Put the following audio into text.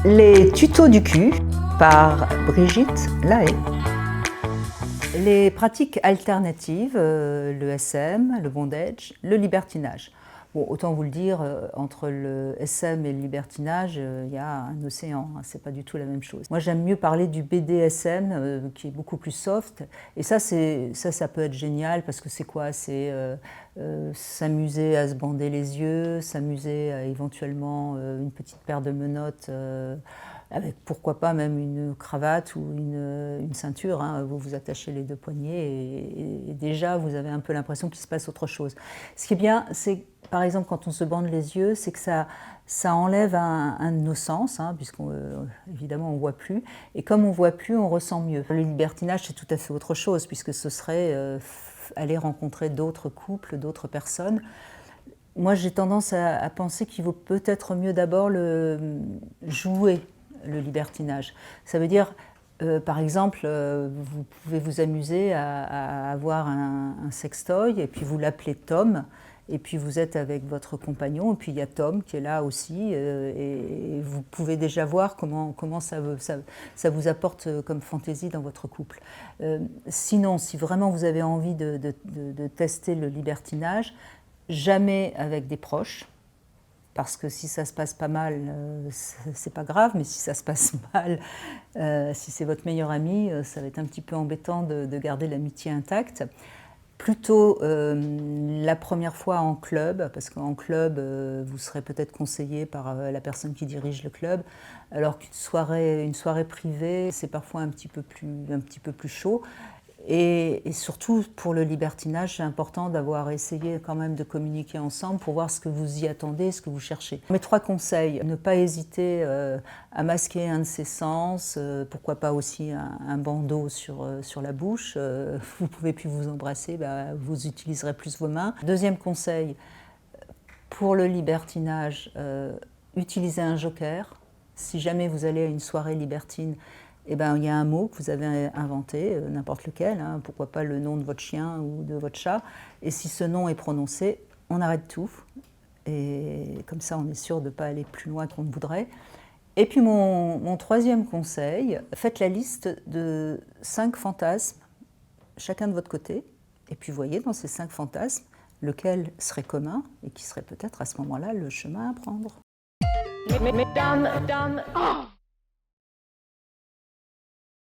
Les tutos du cul par Brigitte Lahaye. Les pratiques alternatives, le SM, le bondage, le libertinage. Bon, autant vous le dire, entre le SM et le libertinage, il y a un océan, hein, c'est pas du tout la même chose. Moi, j'aime mieux parler du BDSM, qui est beaucoup plus soft. Et ça peut être génial parce que c'est quoi? C'est s'amuser à se bander les yeux, s'amuser à éventuellement une petite paire de menottes, avec pourquoi pas même une cravate ou une ceinture, hein. Vous vous attachez les deux poignets et déjà vous avez un peu l'impression qu'il se passe autre chose. Ce qui est bien, c'est par exemple quand on se bande les yeux, c'est que ça enlève un de nos sens, hein, puisqu'évidemment on ne voit plus, et comme on ne voit plus, on ressent mieux. Le libertinage, c'est tout à fait autre chose, puisque ce serait aller rencontrer d'autres couples, d'autres personnes. Moi, j'ai tendance à penser qu'il vaut peut-être mieux d'abord jouer le libertinage. Ça veut dire, par exemple, vous pouvez vous amuser à avoir un sextoy et puis vous l'appelez Tom, et puis vous êtes avec votre compagnon, et puis il y a Tom qui est là aussi, et vous pouvez déjà voir comment ça vous apporte comme fantaisie dans votre couple. Sinon, si vraiment vous avez envie de tester le libertinage, jamais avec des proches, parce que si ça se passe pas mal, c'est pas grave, mais si ça se passe mal, si c'est votre meilleur ami, ça va être un petit peu embêtant de garder l'amitié intacte. Plutôt la première fois en club, parce qu'en club, vous serez peut-être conseillé par la personne qui dirige le club, alors qu'une soirée privée, c'est parfois un petit peu plus chaud. Et surtout, pour le libertinage, c'est important d'avoir essayé quand même de communiquer ensemble pour voir ce que vous y attendez, ce que vous cherchez. Mes 3 conseils: ne pas hésiter à masquer un de ses sens, pourquoi pas aussi un bandeau sur la bouche. Vous ne pouvez plus vous embrasser, vous utiliserez plus vos mains. Deuxième conseil, pour le libertinage, utilisez un joker. Si jamais vous allez à une soirée libertine, il y a un mot que vous avez inventé, n'importe lequel, hein, pourquoi pas le nom de votre chien ou de votre chat. Et si ce nom est prononcé, on arrête tout. Et comme ça, on est sûr de ne pas aller plus loin qu'on ne voudrait. Et puis mon troisième conseil, faites la liste de 5 fantasmes, chacun de votre côté. Et puis voyez dans ces 5 fantasmes lequel serait commun et qui serait peut-être à ce moment-là le chemin à prendre. Mesdames,